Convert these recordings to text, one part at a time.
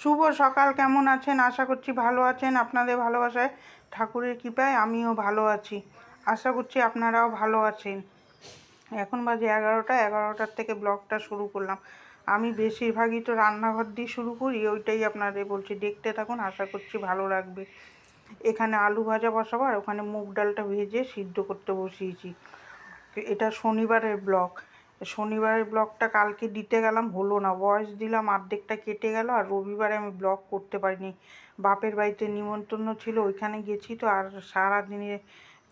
শুভ সকাল, কেমন আছেন? আশা করছি ভালো আছেন। আপনাদের ভালোবাসায়, ঠাকুরের কৃপায় আমিও ভালো আছি। আশা করছি আপনারাও ভালো আছেন। এখন বাজে 11টার থেকে ব্লগটা শুরু করলাম। আমি বেশিরভাগই তো রান্নাঘর দিয়ে শুরু করি, ওইটাই আপনাদের বলছি, দেখতে থাকুন, আশা করছি ভালো লাগবে। এখানে আলু ভাজা বসাবো আর ওখানে মুগ ডালটা ভেজে সিদ্ধ করতে বসিয়েছি। এটা শনিবারের ব্লগটা কালকে দিতে গেলাম, হলো না, ভয়েস দিলাম, অর্ধেকটা কেটে গেল। আর রবিবারে আমি ব্লগ করতে পারিনি, বাপের বাড়িতে নিমন্ত্রণ ছিল, ওইখানে গেছি তো, আর সারাদিনে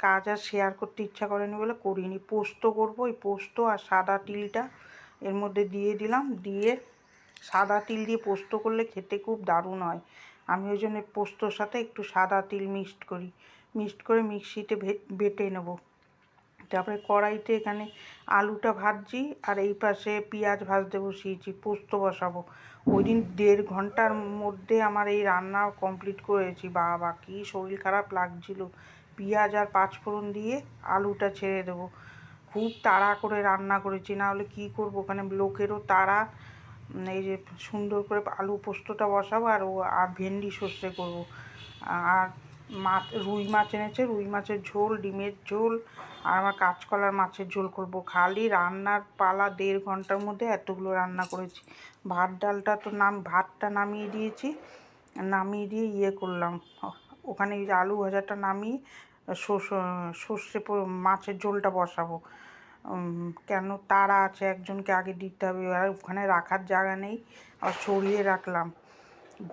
কাজ আর শেয়ার করতে ইচ্ছা করেনি বলে করিনি। পোস্ত করব, ওই পোস্ত আর সাদা তিলটা এর মধ্যে দিয়ে দিলাম, দিয়ে সাদা তিল দিয়ে পোস্ত করলে খেতে খুব দারুণ হয়। আমি ওই জন্য পোস্তর সাথে একটু সাদা তিল মিক্সড করে মিক্সিতে বেটে নেব। তারপরে কড়াইতে এখানে আলুটা ভাজছি আর এই পাশে পেঁয়াজ ভাজতে বসিয়েছি, পোস্ত বসাবো। ওই দিন 1.5 ঘন্টার মধ্যে আমার এই রান্না কমপ্লিট করেছি। বাবা কি শরীর খারাপ লাগছিল। পেঁয়াজ আর পাঁচফোড়ন দিয়ে আলুটা ছেড়ে দেবো। খুব তাড়া করে রান্না করেছি, না হলে কী করবো, ওখানে লোকেরও তাড়া। এই যে সুন্দর করে আলু পোস্তটা বসাবো আর ভেন্ডি সর্ষে করবো। আর রুই মাছ এনেছে, রুই মাছের ঝোল, ডিমের ঝোল, আর আমার কাঁচকলার মাছের ঝোল করব। খালি রান্নার পালা, 1.5 ঘন্টার মধ্যে এতগুলো রান্না করেছি। ভাতটা নামিয়ে দিয়েছি, নামিয়ে দিয়ে করলাম ওখানে আলু ভাজাটা নামিয়ে সর্ষে মাছের ঝোলটা বসাবো। কেন তাড়া আছে, একজনকে আগে দিতে হবে, আর ওখানে রাখার জায়গা নেই, আর সরিয়ে রাখলাম।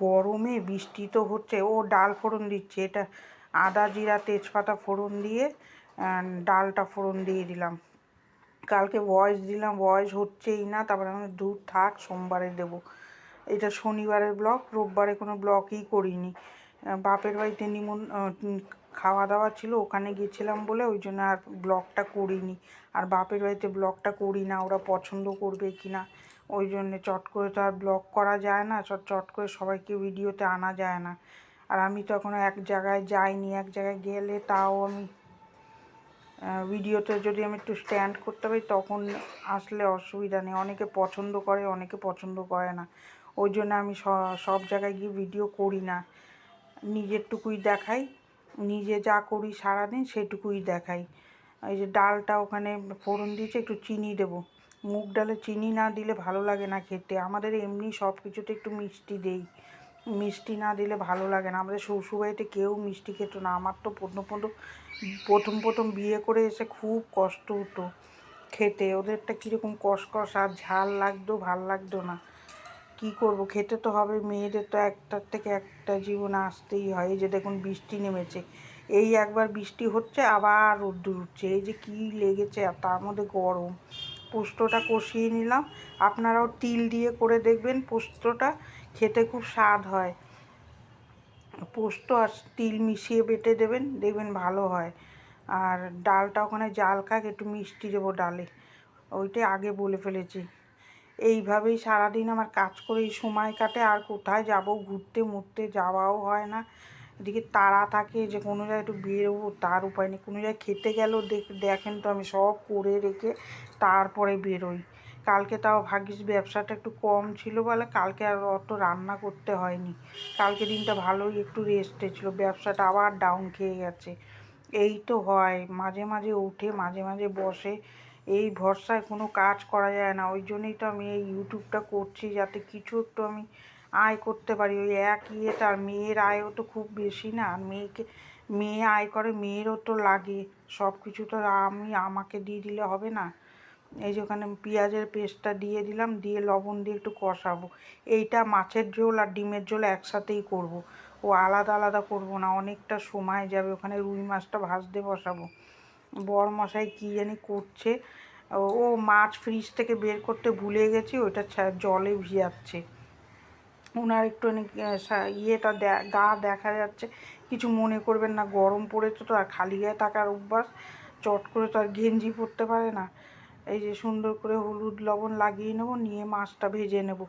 গরমে বৃষ্টি তো হচ্ছে, ও ডাল ফোড়ন দিচ্ছে, এটা আদা জিরা তেজপাতা ফোড়ন দিয়ে ডালটা ফোড়ন দিয়ে দিলাম। কালকে ভয়েস দিলাম, ভয়েস হচ্ছেই না, তারপরে আমি দূর থাক, সোমবারে দেব। এটা শনিবারের ব্লগ, রোববারে কোনো ব্লগই করিনি। বাপের বাড়িতে খাওয়া দাওয়া ছিল, ওখানে গেছিলাম বলে ওই জন্য আর ব্লগটা করিনি। আর বাপের বাড়িতে ব্লগটা করি না, ওরা পছন্দ করবে কি না, ওই জন্যে চট করে তো আর ব্লগ করা যায় না, চট করে সবাইকে ভিডিওতে আনা যায় না। আর আমি তো এখনও এক জায়গায় যাইনি, এক জায়গায় গেলে তাও আমি ভিডিওতে যদি আমি একটু স্ট্যান্ড করতে পারি তখন আসলে অসুবিধা নেই। অনেকে পছন্দ করে, অনেকে পছন্দ করে না, ওই জন্য আমি সব জায়গায় গিয়ে ভিডিও করি না। নিজেরটুকুই দেখাই, নিজে যা করি সারাদিন সেটুকুই দেখাই। এই যে ডালটা ওখানে ফোড়ন দিয়েছে, একটু চিনি দেবো। মুগ ডালে চিনি না দিলে ভালো লাগে না খেতে। আমাদের এমনি সব কিছুতে একটু মিষ্টি দেই, মিষ্টি না দিলে ভালো লাগে না। আমাদের শ্বশুরবাড়িতে কেউ মিষ্টি খেত না। আমার তো প্রথম বিয়ে করে এসে খুব কষ্ট হতো খেতে। ওদেরটা কীরকম কষকষ আর ঝাল লাগতো, ভাল লাগতো না। কি করব, খেতে তো হবে, মেয়েদের তো একটার থেকে একটা জীবনে আসতেই হয়। এই যে দেখুন বৃষ্টি নেমেছে, এই একবার বৃষ্টি হচ্ছে আবার রোদ্দুর উঠছে, এই যে কী লেগেছে, আর তার মধ্যে গরম। পোস্তটা কষিয়ে নিলাম, আপনারাও তিল দিয়ে করে দেখবেন, পোস্তটা খেতে খুব স্বাদ হয়। পোস্ত আর তিল মিশিয়ে বেটে দেবেন, দেখবেন ভালো হয়। আর ডালটা ওখানে জাল খাক, একটু মিষ্টি দেবো ডালে, ওইটাই আগে বলে ফেলেছি। এইভাবেই সারাদিন আমার কাজ করেই সময় কাটে, আর কোথায় যাব, ঘুরতে যাওয়াও হয় না। এদিকে তাড়া থাকে যে কোনো জায়গায় একটু বেরোবো, তার উপায় নেই। কোনো জায়গায় খেতে গেলেও দেখেন তো আমি সব করে রেখে তারপরে বেরোই। কালকে তাও ভাগ্যিস ব্যবসাটা একটু কম ছিল বলে কালকে আর অত রান্না করতে হয়নি। কালকে দিনটা ভালোই একটু রেস্টে ছিল, ব্যবসাটা আবার ডাউন খেয়ে গেছে। এই তো হয়, মাঝে মাঝে ওঠে, মাঝে মাঝে বসে, এই ভরসায় কোনো কাজ করা যায় না। ওই জন্যই তো আমি এই ইউটিউবটা করছি, যাতে কিছু একটু আমি আয় করতে পারি। ওই এক ইয়েতে, আর মেয়ের আয়ও তো খুব বেশি না, আর মেয়ে আয় করে, মেয়েরও তো লাগে, সব কিছু তো আমাকে দিয়ে দিলে হবে না। এই যে ওখানে পেঁয়াজের পেস্টটা দিয়ে দিলাম, দিয়ে লবণ দিয়ে একটু কষাবো। এইটা মাছের ঝোল আর ডিমের ঝোল একসাথেই করব, ও আলাদা আলাদা করব না, অনেকটা সময় যাবে। ওখানে রুই মাছটা ভাজতে বসাবো। বরমশাই কী জানি করছে, ও মাছ ফ্রিজ থেকে বের করতে ভুলে গেছি, ওইটা জলে ভিজাচ্ছে। ওনার একটুখানি ইয়েটা গা দেখা যাচ্ছে, কিছু মনে করবেন না, গরম পড়েছে তো, আর খালি গায়ে থাকার অভ্যাস, চট করে তো আর গেঞ্জি পরতে পারে না। এই যে সুন্দর করে হলুদ লবণ লাগিয়ে নেবো, নিয়ে মাছটা ভেজে নেব।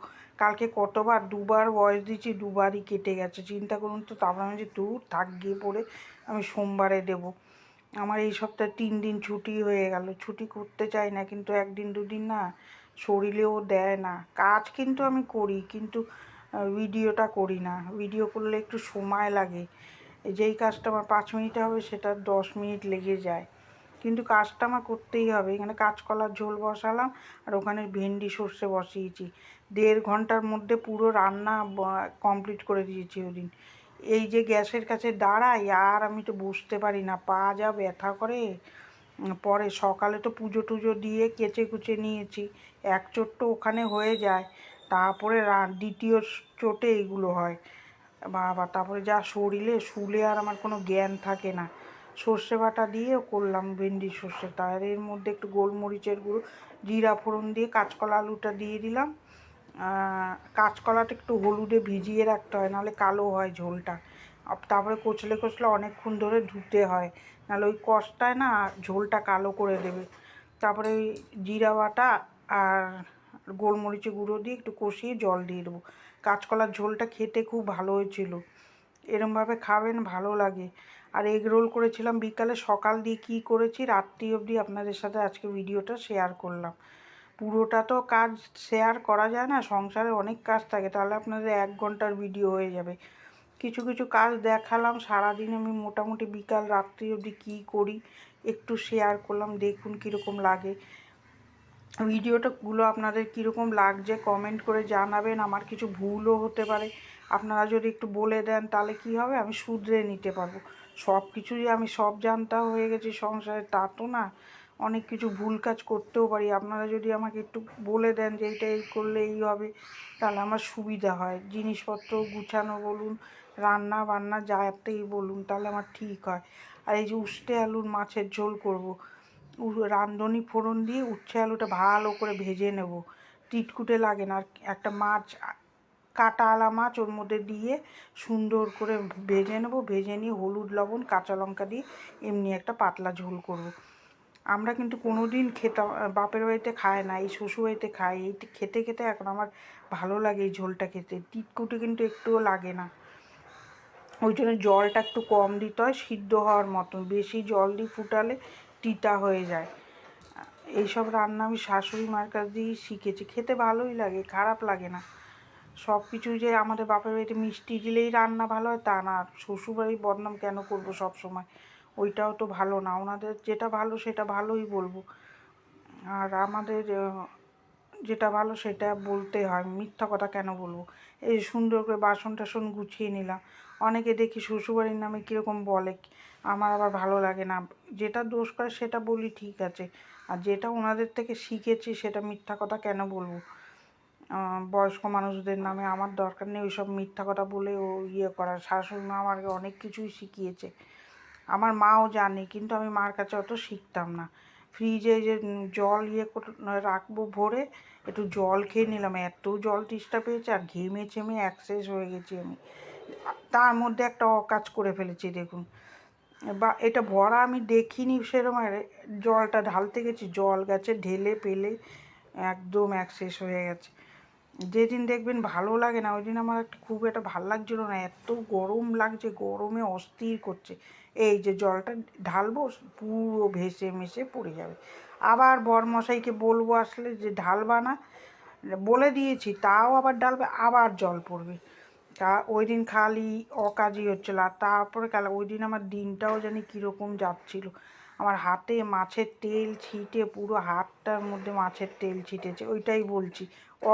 কালকে কতবার, 2বার ভয়েস দিচ্ছি, 2বারই কেটে গেছে, চিন্তা করুন তো। তারপর আমি যে দূর থাক গিয়ে পড়ে, আমি সোমবারে দেব। আমার এই সপ্তাহে 3 দিন ছুটি হয়ে গেল। ছুটি করতে চাই না, কিন্তু 1 দিন 2 দিন না শরীরেও দেয় না। কাজ কিন্তু আমি করি, কিন্তু ভিডিওটা করি না। ভিডিও করলে একটু সময় লাগে, যেই কাজটা আমার 5 মিনিটে হবে সেটা 10 মিনিট লেগে যায়, কিন্তু কাজটা আমার করতেই হবে। এখানে কাঁচকলার ঝোল বসালাম আর ওখানে ভেন্ডি সর্ষে বসিয়েছি। 1.5 ঘন্টার মধ্যে পুরো রান্না কমপ্লিট করে দিয়েছি ওদিন। এই যে গ্যাসের কাছে দাঁড়াই আর আমি তো বসতে পারি না, পা যা ব্যথা করে। পরে সকালে তো পুজো টুজো দিয়ে কেচে কুচে নিয়েছি, এক চোট তো ওখানে হয়ে যায়, তারপরে দ্বিতীয় চোটে এইগুলো হয়। বাবা, তারপরে যা শরীরে শুলে আর আমার কোনো জ্ঞান থাকে না। সর্ষে বাটা দিয়ে করলাম ভেন্ডি সর্ষে, তার এর মধ্যে একটু গোলমরিচের গুঁড়ো, জিরা ফোড়ন দিয়ে কাঁচকলা আলুটা দিয়ে দিলাম। কাঁচকলাটা একটু হলুদে ভিজিয়ে রাখতে হয়, নাহলে কালো হয় ঝোলটা। তারপরে কচলে কচলে অনেকক্ষণ ধরে ধুতে হয়, নাহলে ওই কষটায় না ঝোলটা কালো করে দেবে। তারপরে ওই জিরা বাটা আর গোলমরিচের গুঁড়ো দিয়ে একটু কষিয়ে জল দিয়ে দেবো। কাঁচকলার ঝোলটা খেতে খুব ভালো হয়েছিল, এরমভাবে খাবেন, ভালো লাগে। আর এগ রোল করেছিলাম বিকালে, সকাল দিয়ে কী করেছি রাত্রি অবধি আপনাদের সাথে আজকে ভিডিওটা শেয়ার করলাম। পুরোটা তো কাজ শেয়ার করা যায় না, সংসারে অনেক কাজ থাকে, তাহলে আপনাদের 1 ঘন্টার ভিডিও হয়ে যাবে। কিছু কিছু কাজ দেখালাম, সারাদিন আমি মোটামুটি বিকাল রাত্রি অবধি কী করি একটু শেয়ার করলাম, দেখুন কীরকম লাগে। ভিডিওটাগুলো আপনাদের কীরকম লাগছে কমেন্ট করে জানাবেন। আমার কিছু ভুলও হতে পারে, আপনারা যদি একটু বলে দেন তাহলে কি হবে, আমি শুধরে নিতে পারবো। সব কিছুই আমি সব জানতা হয়ে গেছি সংসারে তা তো না, অনেক কিছু ভুল কাজ করতেও পারি। আপনারা যদি আমাকে একটু বলে দেন যে এইটা এই করলে এই হবে, তাহলে আমার সুবিধা হয়। জিনিসপত্র গুছানো বলুন, রান্না বান্না যাতেই বলুন, তাহলে আমার ঠিক হয়। আর এই যে উস্তে আলুর মাছের ঝোল করব, রাঁধুনি ফোড়ন দিয়ে উচ্ছে আলুটা ভালো করে ভেজে নেব, টিটকুটে লাগে না। আর একটা মাছ, কাঁটাওয়ালা মাছ ওর মধ্যে দিয়ে সুন্দর করে ভেজে নেব, ভেজে নিয়ে হলুদ লবণ কাঁচা লঙ্কা দিয়ে এমনি একটা পাতলা ঝোল করব। আমরা কিন্তু কোনো দিন খেতাম, বাপের বাড়িতে খায় না, এই শ্বশুরবাড়িতে খাই। এই খেতে খেতে এখন আমার ভালো লাগে এই ঝোলটা খেতে, টিটকুটে কিন্তু একটুও লাগে না। ওই জন্য জলটা একটু কম দিতে হয়, সিদ্ধ হওয়ার মতন। বেশি জল দিয়ে ফুটালে তিতা হয়ে যায়। এইসব রান্না আমি শাশুড়ি মার কাছ দিয়েই শিখেছি, খেতে ভালোই লাগে, খারাপ লাগে না। সব কিছুই যে আমাদের বাপের বাড়িতে মিষ্টি দিলেই রান্না ভালো হয় তা না, শ্বশুরবাড়ির বদনাম কেন করবো সব সময়, ওইটাও তো ভালো না। ওনাদের যেটা ভালো সেটা ভালোই বলবো, আর আমাদের যেটা ভালো সেটা বলতে হয়, মিথ্যা কথা কেন বলবো। এই সুন্দর করে বাসন টাসন গুছিয়ে নিলাম। অনেকে দেখি শ্বশুরবাড়ির নামে কীরকম বলে, আমার আবার ভালো লাগে না। যেটা দোষ করে সেটা বলি ঠিক আছে, আর যেটা ওনাদের থেকে শিখেছি সেটা মিথ্যা কথা কেন বলবো। বয়স্ক মানুষদের নামে আমার দরকার নেই ওইসব মিথ্যা কথা বলে ও ইয়ে করার। শাশুড়ি মা আমাকে অনেক কিছুই শিখিয়েছে, আমার মাও জানে, কিন্তু আমি মার কাছে অত শিখতাম না। ফ্রিজে যে জল রাখবো ভরে, একটু জল খেয়ে নিলাম, এত জল তেষ্টা পেয়েছে, আর ঘেমে চেমে অ্যাক্সেস হয়ে গেছি আমি। তার মধ্যে একটা অকাজ করে ফেলেছি দেখুন, বা এটা ভরা আমি দেখিনি সেরকম, জলটা ঢালতে গেছি, জল গেছে ঢেলে পেলে একদম অ্যাক্সেস হয়ে গেছে। যেদিন দেখবেন ভালো লাগে না ওই দিন আমার খুব একটা ভালো লাগছিলো না, এত গরম লাগছে, গরমে অস্থির করছে। এই যে জলটা ঢালবো পুরো ভেসে মেশে পড়ে যাবে। আবার বরমশাইকে বলবো আসলে যে ঢালবা না, বলে দিয়েছি তাও আবার ঢালবে, আবার জল পড়বে। তা ওই দিন খালি অকাজই হচ্ছিলো। আর তারপরে ওই দিন আমার দিনটাও জানি কীরকম যাচ্ছিলো, আমার হাতে মাছের তেল ছিটে, পুরো হাতটার মধ্যে মাছের তেল ছিটেছে। ওইটাই বলছি,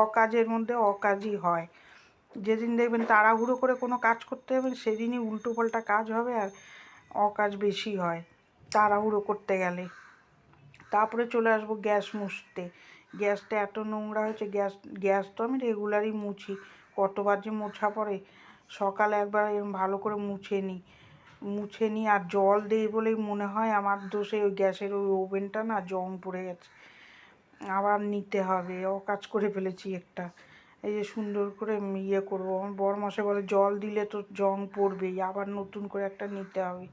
অকাজের মধ্যে অকাজই হয়। যেদিন দেখবেন তাড়াহুড়ো করে কোনো কাজ করতে যাবেন সেদিনই উল্টোপাল্টা কাজ হবে, আর অকাজ বেশি হয় তাড়াহুড়ো করতে গেলে। তারপরে চলে আসবো গ্যাস মুছতে। গ্যাসটা এত নোংরা হয়েছে, গ্যাস তো আমি রেগুলারই মুছি, কতবার যে মোছা পড়ে। সকালে একবার এরকম ভালো করে মুছে নিই, আর জল দিই বলেই মনে হয় আমার দোষে ওই গ্যাসের ওই ওভেনটা না জং পড়ে গেছে, আবার নিতে হবে। অকাজ করে ফেলেছি একটা। এই যে সুন্দর করে ইয়ে করবো, আমার বরমশাই বলে জল দিলে তো জং পড়বেই, আবার নতুন করে একটা নিতে হবে।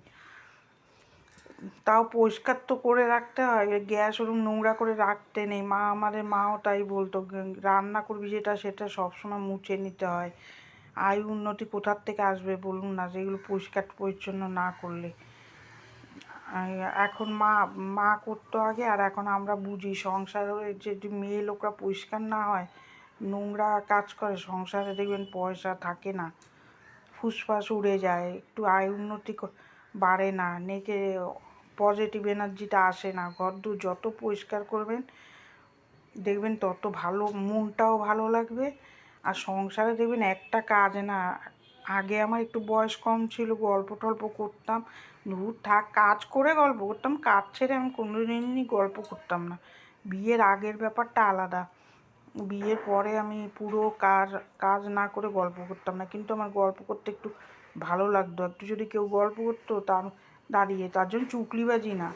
তাও পরিষ্কার তো করে রাখতে হয়, গ্যাস ওরকম নোংরা করে রাখতে নেই। আমাদের মাও তাই বলতো, রান্না করবি যেটা সেটা সবসময় মুছে নিতে হয়। আয় উন্নতি কোথার থেকে আসবে বলুন না, যেগুলো পরিষ্কার পরিচ্ছন্ন না করলে। এখন মা করতো আগে, আর এখন আমরা বুঝি সংসারে যদি মেয়ে লোকরা পরিষ্কার না হয় নোংরা কাজ করে সংসারে, দেখবেন পয়সা থাকে না, ফুসফাস উড়ে যায়, একটু আয় উন্নতি বাড়ে না, নেকে পজিটিভ এনার্জিটা আসে না। ঘরদোর যত পরিষ্কার করবেন দেখবেন তত ভালো, মনটাও ভালো লাগবে। আর সংসারে দেখবেন একটা কাজ না, আগে আমার একটু বয়স কম ছিল, গল্প টল্প করতাম, ধুর থাক, কাজ করে গল্প করতাম, কাজ ছেড়ে আমি কোনোদিনই গল্প করতাম না। বিয়ের আগের ব্যাপারটা আলাদা, বিয়ের পরে আমি পুরো কাজ কাজ না করে গল্প করতাম না, কিন্তু আমার গল্প করতে একটু ভালো লাগতো। একটু যদি কেউ গল্প করতো তার দাঁড়িয়ে, তার জন্য চুগলিবাজি না,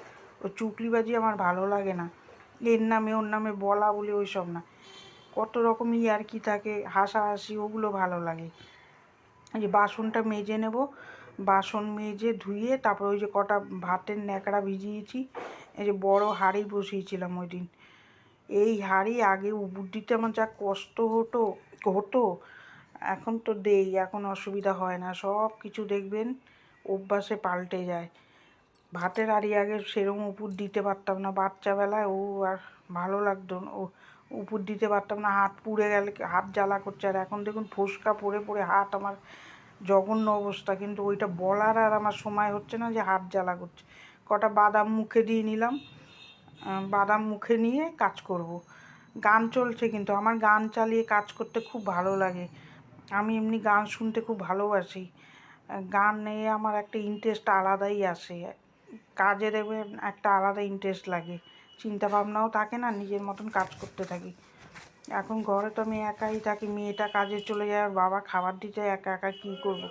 ওই চুগলিবাজি আমার ভালো লাগে না, এর নামে ওর নামে বলা বলে ওই সব না, কত রকম ইয়ার্কি থাকে, হাসাহাসি, ওগুলো ভালো লাগে। এই যে বাসনটা মেজে নেব, বাসন মেজে ধুয়ে তারপর ওই যে কটা ভাতের ন্যাকড়া ভিজিয়েছি, এই যে বড় হাঁড়ি বসিয়েছিলাম ওই দিন, এই হাঁড়ি আগে উবুর দিতে আমার যা কষ্ট হতো হতো, এখন তো দেই, এখন অসুবিধা হয় না, সব কিছু দেখবেন অভ্যাসে পাল্টে যায়। ভাতের হাঁড়ি আগে সেরকম উপুর দিতে পারতাম না, বাচ্চাবেলায় ও আর ভালো লাগতো না, ও উপুর দিতে পারতাম না, হাত পুড়ে গেলে হাত জ্বালা করছে। আর এখন দেখুন ফোসকা পড়ে পড়ে হাত আমার জঘন্য অবস্থা, কিন্তু ওইটা বলার আর আমার সময় হচ্ছে না যে হাত জ্বালা করছে। কটা বাদাম মুখে দিয়ে নিলাম, বাদাম মুখে নিয়ে কাজ করব। গান চলছে, কিন্তু আমার গান চালিয়ে কাজ করতে খুব ভালো লাগে, আমি এমনি গান শুনতে খুব ভালোবাসি, গান নিয়ে আমার একটা ইন্টারেস্ট আলাদাই আসে, কাজে দেখবেন একটা আলাদা ইন্টারেস্ট লাগে, চিন্তা ভাবনাও থাকে না, নিজের মতন কাজ করতে থাকি। এখন ঘরে তো আমি একাই থাকি, মেয়েটা কাজে চলে যায়, আর বাবা খাবার দিতে, একা একা কী করব,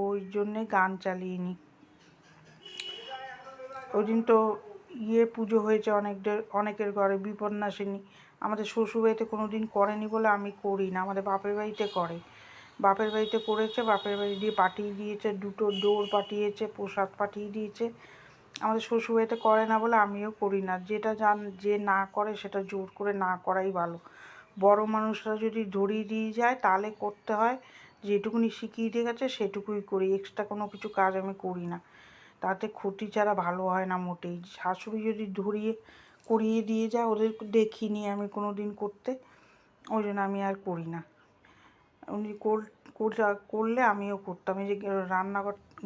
ওই জন্যে গান চালিয়ে নিই। ওই দিন তো পুজো হয়েছে অনেকের ঘরে, বিপন্নাসিনী, আমাদের শ্বশুরবাড়িতে কোনো দিন করেনি বলে আমি করি না, আমাদের বাপের বাড়িতে করে, বাপের বাড়িতে করেছে, বাপের বাড়ি দিয়ে পাঠিয়ে দিয়েছে, 2টো দৌড় পাঠিয়েছে, প্রসাদ পাঠিয়ে দিয়েছে। আমাদের শ্বশুরবাড়িতে করে না বলে আমিও করি না, যেটা যে না করে সেটা জোর করে না করাই ভালো। বড় মানুষরা যদি ধরিয়ে দিয়ে যায় তাহলে করতে হয়, যেটুকুনি শিখিয়ে দিয়ে গেছে সেটুকুই করি, এক্সট্রা কোনো কিছু কাজ আমি করি না, তাতে ক্ষতি ছাড়া ভালো হয় না মোটেই। শাশুড়ি যদি করিয়ে দিয়ে যায়, ওদের দেখিনি আমি কোনো দিন করতে, ওই জন্য আমি আর করি না। উনি করলে আমিও করতাম। এই যে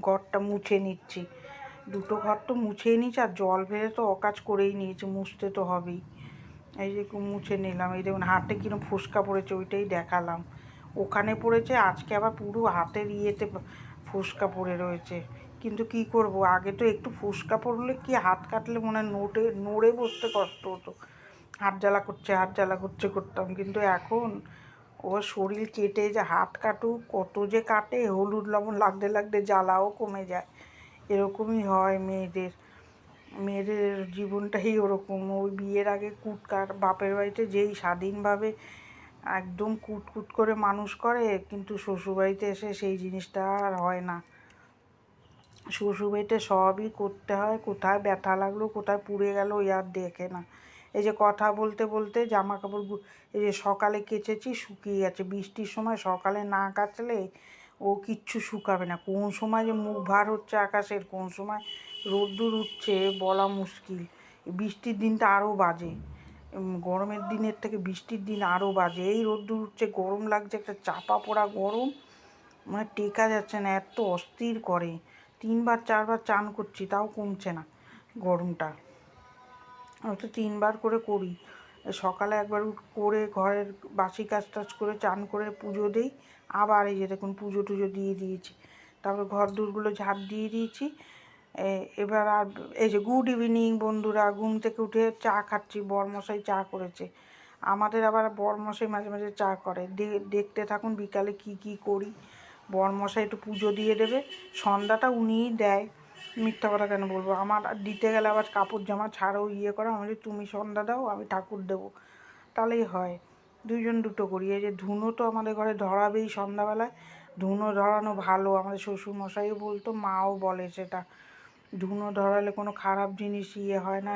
ঘরটা মুছে নিচ্ছি, 2টো ঘর তো মুছেই নিচ্ছি, আর জল ফেলে তো অকাজ করেই নিয়েছি, মুছতে তো হবেই। এই যে মুছে নিলাম, এই দেখুন হাতে কিরম ফোসকা পড়েছে, ওইটাই দেখালাম, ওখানে পড়েছে, আজকে আবার পুরো হাতের ইয়েতে ফোসকা পড়ে রয়েছে। কিন্তু কি করব, আগে তো একটু ফোসকা পড়লে কি হাত কাটলে মনে হয় নড়ে বসতে কষ্ট হতো, হাত জ্বালা করছে করতাম, কিন্তু এখন ও শরীর কেটে যে হাত কাটুক, কত যে কাটে, হলুদ লবণ লাগতে লাগতে জ্বালাও কমে যায়, এরকমই হয় মেয়েদের, মেয়েদের জীবনটাই ওরকম। ওই বিয়ের আগে কুটকাট, বাপের বাড়িতে যেই স্বাধীনভাবে একদম কুটকুট করে মানুষ করে, কিন্তু শ্বশুরবাড়িতে এসে সেই জিনিসটা আর হয় না, শ্বশুরবাড়িতে সবই করতে হয়, কোথায় ব্যথা লাগলো, কোথায় পুড়ে গেল, ওই আর দেখে না। এই যে কথা বলতে বলতে জামা কাপড়, এই যে সকালে কেচেছি শুকিয়ে গেছে, বৃষ্টির সময় সকালে না কাচলে ও কিচ্ছু শুকাবে না, কোন সময় যে মুখ ভার হচ্ছে আকাশের, কোন সময় রোদ্দুর উঠছে বলা মুশকিল। বৃষ্টির দিনটা আরও বাজে, গরমের দিনের থেকে বৃষ্টির দিন আরও বাজে, এই রোদ্দুর উঠছে, গরম লাগছে, একটা চাপা পড়া গরম, মানে টেকা যাচ্ছে না, এত অস্থির করে, 3বার 4বার চান করছি তাও কমছে না গরমটা, আমি তো 3বার করে করি, সকালে একবার করে ঘরের বাসি কাজ টাজ করে চান করে পুজো দিই, আবার এই যে দেখুন পুজো টুজো দিয়ে দিয়েছি, তারপর ঘর দূরগুলো ঝাড় দিয়ে দিয়েছি। এবার আর এই যে গুড ইভিনিং বন্ধুরা, ঘুম থেকে উঠে চা খাচ্ছি, বরমশাই চা করেছে, আমাদের আবার বরমশাই মাঝে মাঝে চা করে, দেখতে থাকুন বিকালে কি কি করি। বরমশাই একটু পুজো দিয়ে দেবে, সন্ধ্যাটা উনিই দেয়, মিথ্যা কথা কেন বলবো, আমার দিতে গেলে আবার কাপড় জামা ছাড়াও ইয়ে করো, আমি তুমি সন্ধ্যা দাও আমি ঠাকুর দেবো, তাহলেই হয়, 2জন 2টো করি। এই যে ধুনো তো আমাদের ঘরে ধরাবেই সন্ধ্যাবেলায়, ধুনো ধরানো ভালো, আমাদের শ্বশুরমশাইও বলতো, মাও বলে সেটা, ধুনো ধরালে কোনো খারাপ জিনিস ইয়ে হয় না,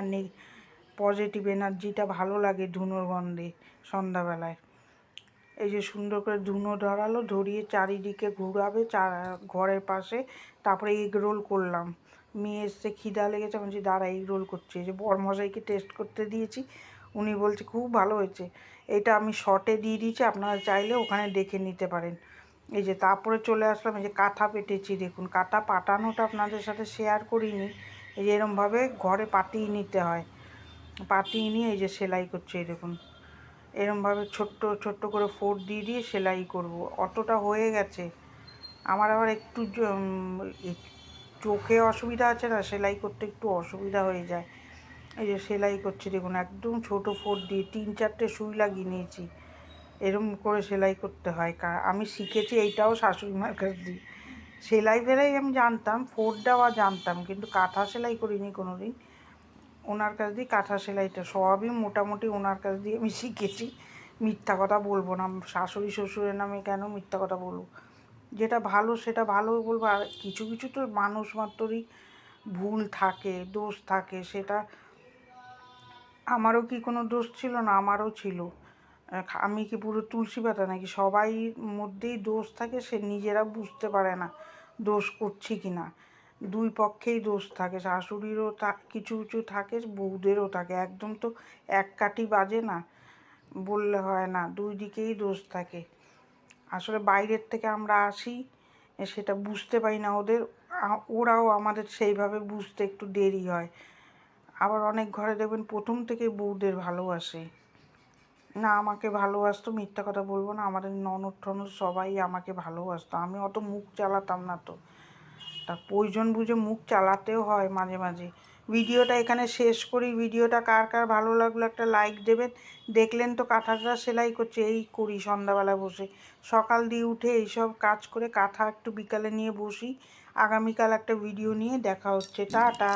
পজিটিভ এনার্জিটা ভালো লাগে ধুনোর গন্ধে সন্ধ্যাবেলায়। এই যে সুন্দর করে ধুনো ধরালো, ধরিয়ে চারিদিকে ঘুরাবে ঘরের পাশে, তারপরে এগ রোল করলাম, মেয়ে এসছে খিদা লেগেছে, বলছি দাঁড়া এগ রোল করছি, এই যে বরমশাইকে টেস্ট করতে দিয়েছি, উনি বলছে খুব ভালো হয়েছে, এটা আমি শর্টে দিয়ে দিয়েছি, আপনারা চাইলে ওখানে দেখে নিতে পারেন। এই যে তারপরে চলে আসলাম, এই যে কাঁথা পেটেছি, দেখুন কাঁথা পাটানোটা আপনাদের সাথে শেয়ার করিনি। এই যে এরমভাবে ঘরে পাতিয়ে নিতে হয়, পাতিয়ে নিয়ে এই যে সেলাই করছে, এই দেখুন এরমভাবে ছোট্ট ছোট্ট করে ফোড় দিয়ে দিয়ে সেলাই করব। অতটা হয়ে গেছে আমার, আবার একটু চোখে অসুবিধা আছে না, সেলাই করতে একটু অসুবিধা হয়ে যায়। এই যে সেলাই করছি দেখুন, একদম ছোট ফোড় দিয়ে 3-4টে সুই লাগিয়ে নিয়েছি। এরম করে সেলাই করতে হয়। আমি শিখেছি এইটাও শাশুড়ি মার কাছ দিয়ে। সেলাই ফেলাই আমি জানতাম, ফোড় দেওয়া জানতাম, কিন্তু কাঁথা সেলাই করিনি কোনো দিন। ওনার কাছ দিয়ে কাঁথা সেলাইটা সবই মোটামুটি ওনার কাছ দিয়ে আমি শিখেছি। মিথ্যা কথা বলবো না, শাশুড়ি শ্বশুরের নামে কেন মিথ্যা কথা বলবো? যেটা ভালো সেটা ভালো বলবো। আর কিছু কিছু তো মানুষ মাত্রই ভুল থাকে, দোষ থাকে, সেটা আমারও কি কোনো দোষ ছিল না? আমারও ছিল। আমি কি পুরো তুলসী পাতা নাকি? সবাই মধ্যেই দোষ থাকে, সে নিজেরা বুঝতে পারে না দোষ করছি কি না। দুই পক্ষেই দোষ থাকে, শাশুড়িরও কিছু কিছু থাকে, বউদেরও থাকে। একদম তো এক কাঠি বাজে না, বললে হয় না, দুই দিকেই দোষ থাকে। আসলে বাইরের থেকে আমরা আসি, সেটা বুঝতে পারি না ওদের, ওরাও আমাদের সেইভাবে বুঝতে একটু দেরি হয়। আবার অনেক ঘরে দেখবেন প্রথম থেকে বউদের ভালোবাসে না, আমাকে ভালোবাসতো, মিথ্যা কথা বলবো না, আমাদের ননদ টনদ সবাই আমাকে ভালোবাসতো। আমি অত মুখ চালাতাম না, তো তা প্রয়োজন বুঝে মুখ চালাতেও হয় মাঝে মাঝে। ভিডিওটা এখানে শেষ করি। ভিডিওটা কার কার ভালো লাগলো একটা লাইক দেবেন। দেখলেন তো কাঁথাটা সেলাই করছে, এই করি সন্ধ্যাবেলা বসে, সকাল দিয়ে উঠে এইসব কাজ করে কাঁথা একটু বিকালে নিয়ে বসি। আগামীকাল একটা ভিডিও নিয়ে দেখা হচ্ছে, টাটা।